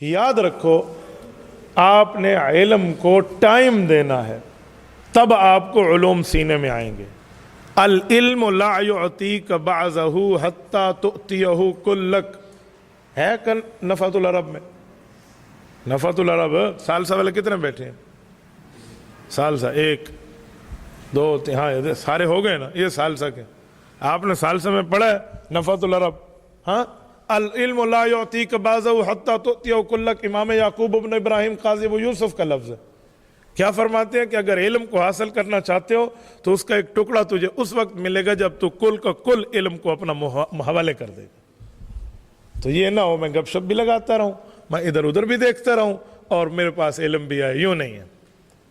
یاد رکھو آپ نے علم کو ٹائم دینا ہے، تب آپ کو علوم سینے میں آئیں گے۔ العلم لا يعطيك بعضه حتى تؤتيه كلك ہے کن نفعت العرب میں؟ نفعت العرب ثالثہ والے کتنے بیٹھے ہیں؟ ثالثہ ایک دو تین، ہاں سارے ہو گئے نا، یہ ثالثہ کے آپ نے ثالثہ میں پڑھا ہے نفعت العرب۔ ہاں العلم لا يعطيك بعضه حتى تؤتيه كلك، امام یعقوب ابن ابراہیم قاضی ابو یوسف کا لفظ ہے۔ کیا فرماتے ہیں کہ اگر علم کو حاصل کرنا چاہتے ہو تو اس کا ایک ٹکڑا تجھے اس وقت ملے گا جب تو کل کا کل علم کو اپنا حوالے کر دے گا۔ تو یہ نہ ہو میں گپ شپ بھی لگاتا رہوں، میں ادھر ادھر بھی دیکھتا رہوں اور میرے پاس علم بھی آئے، یوں نہیں ہے۔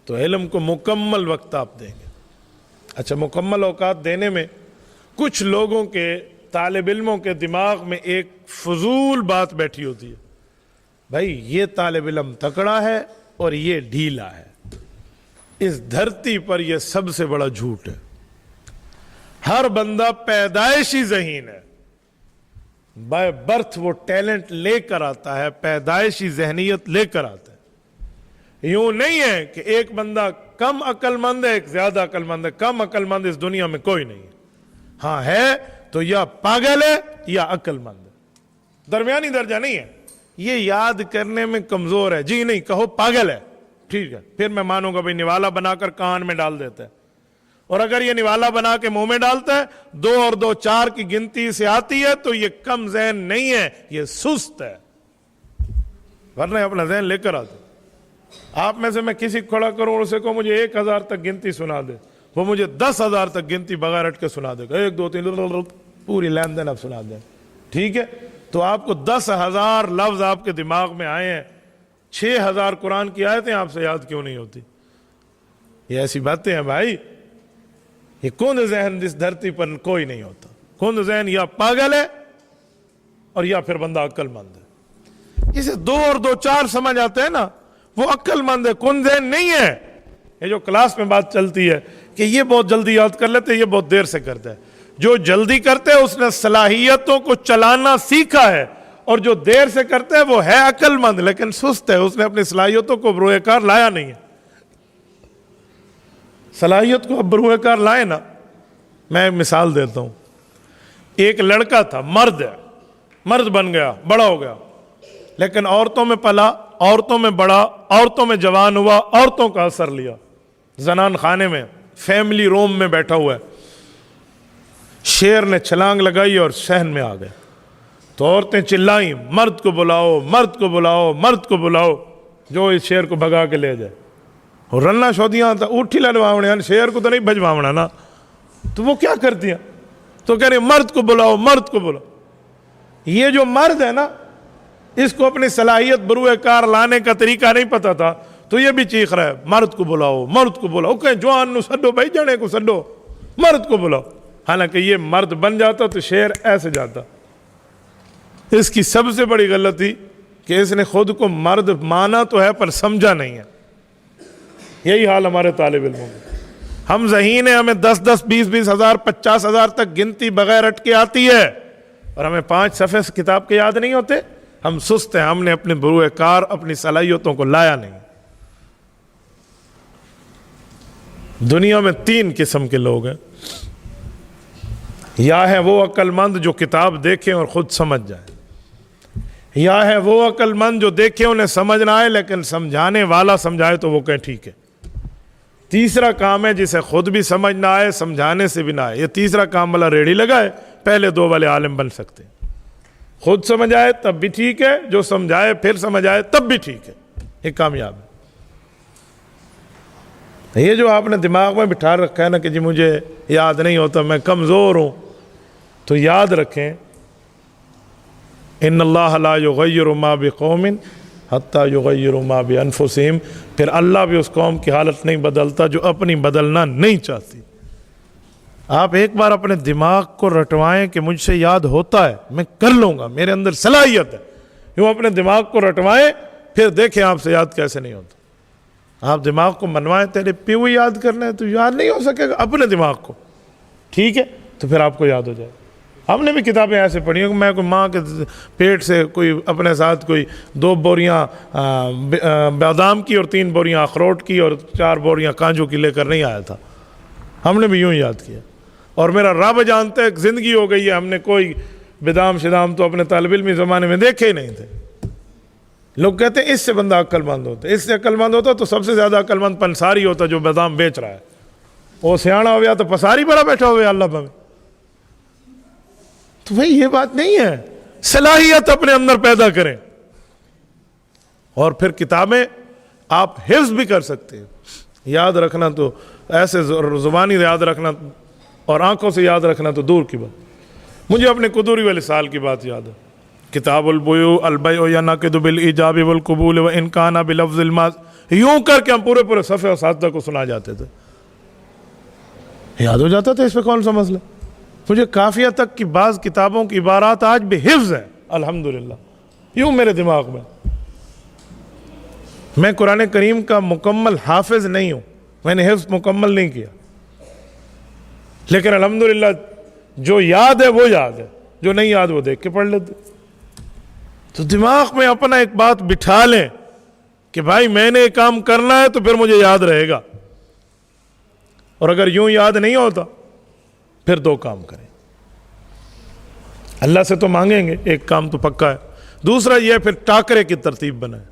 تو علم کو مکمل وقت آپ دیں گے۔ اچھا، مکمل اوقات دینے میں کچھ لوگوں کے طالب علموں کے دماغ میں ایک فضول بات بیٹھی ہوتی ہے، بھائی یہ طالب علم تکڑا ہے اور یہ ڈھیلا ہے۔ اس دھرتی پر یہ سب سے بڑا جھوٹ ہے۔ ہر بندہ پیدائشی ذہین ہے، بائی برتھ وہ ٹیلنٹ لے کر آتا ہے، پیدائشی ذہنیت لے کر آتا ہے۔ یوں نہیں ہے کہ ایک بندہ کم عقل مند ہے ایک زیادہ عقل مند ہے، کم عقل مند اس دنیا میں کوئی نہیں ہے۔ ہاں ہے تو یا پاگل ہے یا عقل مند ہے، درمیانی درجہ نہیں ہے۔ یہ یاد کرنے میں کمزور ہے، جی نہیں کہو پاگل ہے، ٹھیک ہے، پھر میں مانوں گا بھائی نوالا بنا کر کان میں ڈال دیتا ہے، اور اگر یہ نوالا بنا کے منہ میں ڈالتا ہے 2 اور 2 4 کی گنتی سے آتی ہے تو یہ کم ذہن نہیں ہے، یہ سست ہے، ورنہ اپنا ذہن لے کر آتے۔ آپ میں سے میں کسی کو کھڑا کروں اور اسے کو مجھے 1000 تک گنتی سنا دے، وہ مجھے 10,000 تک گنتی بغیر ہٹ کے سنا دے گا، 1 2 3 پوری لین دین اب سنا دیں، ٹھیک ہے۔ تو آپ کو 10,000 لفظ آپ کے دماغ میں آئے ہیں، 6,000 قرآن کی آیتیں آپ سے یاد کیوں نہیں ہوتی؟ یہ ایسی باتیں ہیں بھائی، یہ کون ذہن اس دھرتی پر کوئی نہیں ہوتا۔ کون ذہن یا پاگل ہے اور یا پھر بندہ عقل مند ہے۔ اسے 2 اور 2 4 سمجھ آتے ہیں نا، وہ عقل مند ہے، کون ذہن نہیں ہے۔ یہ جو کلاس میں بات چلتی ہے کہ یہ بہت جلدی یاد کر لیتے، یہ بہت دیر سے کرتا ہے۔ جو جلدی کرتے ہے اس نے صلاحیتوں کو چلانا سیکھا ہے، اور جو دیر سے کرتے ہے وہ ہے عقل مند لیکن سست ہے، اس نے اپنی صلاحیتوں کو بروئے کار لایا نہیں ہے۔ صلاحیت کو اب بروئے کار لائے نا، میں ایک مثال دیتا ہوں۔ ایک لڑکا تھا، مرد ہے، مرد بن گیا، بڑا ہو گیا، لیکن عورتوں میں پلا، عورتوں میں بڑا، عورتوں میں جوان ہوا، عورتوں کا اثر لیا، زنان خانے میں فیملی روم میں بیٹھا ہوا ہے۔ شیر نے چھلانگ لگائی اور صحن میں آ گئے، تو عورتیں چلائیں مرد کو بلاؤ، مرد کو بلاؤ، مرد کو بلاؤ، جو اس شیر کو بھگا کے لے جائے۔ اور رننا شودیاں تھا اٹھی لڑواونے، شیر کو تو نہیں بھجواونا نا، تو وہ کیا کرتی ہیں؟ تو کہہ رہے مرد کو بلاؤ، مرد کو بلاؤ۔ یہ جو مرد ہے نا، اس کو اپنی صلاحیت بروئے کار لانے کا طریقہ نہیں پتا تھا، تو یہ بھی چیخ رہا ہے مرد کو بلاؤ، مرد کو بلاؤ، کہ جوان نو سڈو بھائی، جنے کو سڈو، مرد کو بلاؤ۔ حالانکہ یہ مرد بن جاتا تو شیر ایسے جاتا۔ اس کی سب سے بڑی غلطی کہ اس نے خود کو مرد مانا تو ہے پر سمجھا نہیں ہے۔ یہی حال ہمارے طالب علموں میں، ہم ذہین ہیں، ہمیں 10 20 ہزار 50,000 تک گنتی بغیر ہٹ کے آتی ہے، اور ہمیں 5 صفحے سے کتاب کے یاد نہیں ہوتے۔ ہم سست ہیں، ہم نے اپنے بروئے کار، اپنی صلاحیتوں کو لایا نہیں۔ دنیا میں 3 قسم کے لوگ ہیں، یا ہے وہ عقل مند جو کتاب دیکھیں اور خود سمجھ جائے، یا ہے وہ عقل مند جو دیکھے انہیں سمجھ نہ آئے لیکن سمجھانے والا سمجھائے تو وہ کہیں ٹھیک ہے۔ تیسرا کام ہے جسے خود بھی سمجھ نہ آئے، سمجھانے سے بھی نہ آئے۔ یہ تیسرا کام والا ریڑھی لگائے، پہلے 2 والے عالم بن سکتے ہیں۔ خود سمجھ آئے تب بھی ٹھیک ہے، جو سمجھائے پھر سمجھ آئے تب بھی ٹھیک ہے، یہ کامیاب ہے۔ یہ جو آپ نے دماغ میں بٹھا رکھا ہے نا کہ جی مجھے یاد نہیں ہوتا، میں کمزور ہوں، تو یاد رکھیں ان اللہ لا یغیر ما بقوم حتی یغیروا ما بانفسہم، پھر اللہ بھی اس قوم کی حالت نہیں بدلتا جو اپنی بدلنا نہیں چاہتی۔ آپ ایک بار اپنے دماغ کو رٹوائیں کہ مجھ سے یاد ہوتا ہے، میں کر لوں گا، میرے اندر صلاحیت ہے، یوں اپنے دماغ کو رٹوائیں، پھر دیکھیں آپ سے یاد کیسے نہیں ہوتا۔ آپ دماغ کو منوائیں، تیرے پیو یاد کرنا ہے تو یاد نہیں ہو سکے گا، اپنے دماغ کو، ٹھیک ہے، تو پھر آپ کو یاد ہو جائے۔ ہم نے بھی کتابیں ایسے پڑھی ہیں کہ میں کوئی ماں کے پیٹ سے کوئی اپنے ساتھ کوئی 2 بوریاں بادام کی اور 3 بوریاں اخروٹ کی اور 4 بوریاں کانجو کی لے کر نہیں آیا تھا. ہم نے بھی یوں یاد کیا. اور میرا رب جانتا ہے کہ زندگی ہو گئی ہے, ہم نے کوئی بادام شدام تو اپنے طالب علمی زمانے میں دیکھے ہی نہیں تھے. لوگ کہتے ہیں اس سے بندہ عقل مند ہوتا ہے, اس سے عقل مند ہوتا تو سب سے زیادہ عقل مند پنساری ہوتا جو بادام بیچ رہا ہے. وہ سیاڑا ہو گیا تو پساری بڑا بیٹھا ہو گیا اللہ پہ. تو بھائی یہ بات نہیں ہے, صلاحیت اپنے اندر پیدا کریں. اور پھر کتابیں آپ حفظ بھی کر سکتے ہیں. یاد رکھنا تو ایسے زبانی یاد رکھنا اور آنکھوں سے یاد رکھنا تو دور کی بات. مجھے اپنے قدوری والے سال کی بات یاد ہے. کتاب البیوع البیع ینعقد بالایجاب والقبول وان کان بلفظ الماض, یوں کر کے ہم پورے صفحے اساتذہ کو سنا جاتے تھے. یاد ہو جاتا تھا, اس پہ کون سا مسئلہ. مجھے کافیہ تک کی بعض کتابوں کی عبارات آج بھی حفظ ہے الحمدللہ, یوں میرے دماغ میں. میں قرآن کریم کا مکمل حافظ نہیں ہوں, میں نے حفظ مکمل نہیں کیا, لیکن الحمدللہ جو یاد ہے وہ یاد ہے, جو نہیں یاد وہ دیکھ کے پڑھ لیتے. تو دماغ میں اپنا ایک بات بٹھا لیں کہ بھائی میں نے ایک کام کرنا ہے تو پھر مجھے یاد رہے گا. اور اگر یوں یاد نہیں ہوتا پھر 2 کام کریں. اللہ سے تو مانگیں گے, ایک کام تو پکا ہے. دوسرا یہ پھر ٹاکرے کی ترتیب بنائیں.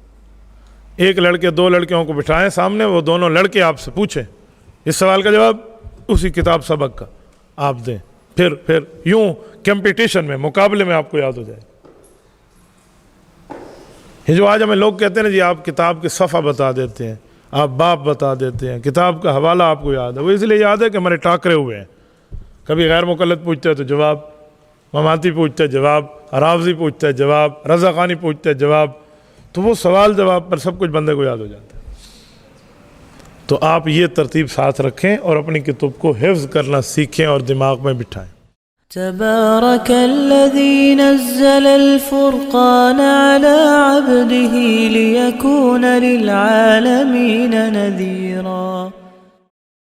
1 لڑکے 2 لڑکیوں کو بٹھائیں سامنے, وہ دونوں لڑکے آپ سے پوچھیں, اس سوال کا جواب اسی کتاب سبق کا آپ دیں. پھر یوں کمپٹیشن میں, مقابلے میں آپ کو یاد ہو جائے. یہ جو آج ہمیں لوگ کہتے ہیں نا جی آپ کتاب کے صفحہ بتا دیتے ہیں, آپ باب بتا دیتے ہیں, کتاب کا حوالہ آپ کو یاد ہے, وہ اس لیے یاد ہے کہ ہمارے ٹاکرے ہوئے ہیں. کبھی غیر مقلد پوچھتے ہیں تو جواب, مماتی پوچھتے ہیں جواب, راوزی پوچھتے ہیں جواب, رضا خانی پوچھتے ہیں جواب. تو وہ سوال جواب پر سب کچھ بندے کو یاد ہو جاتا ہے. تو آپ یہ ترتیب ساتھ رکھیں اور اپنی کتب کو حفظ کرنا سیکھیں اور دماغ میں بٹھائیں. تبارك الذي نزل الفرقان على عبده ليكون للعالمين نذيرا.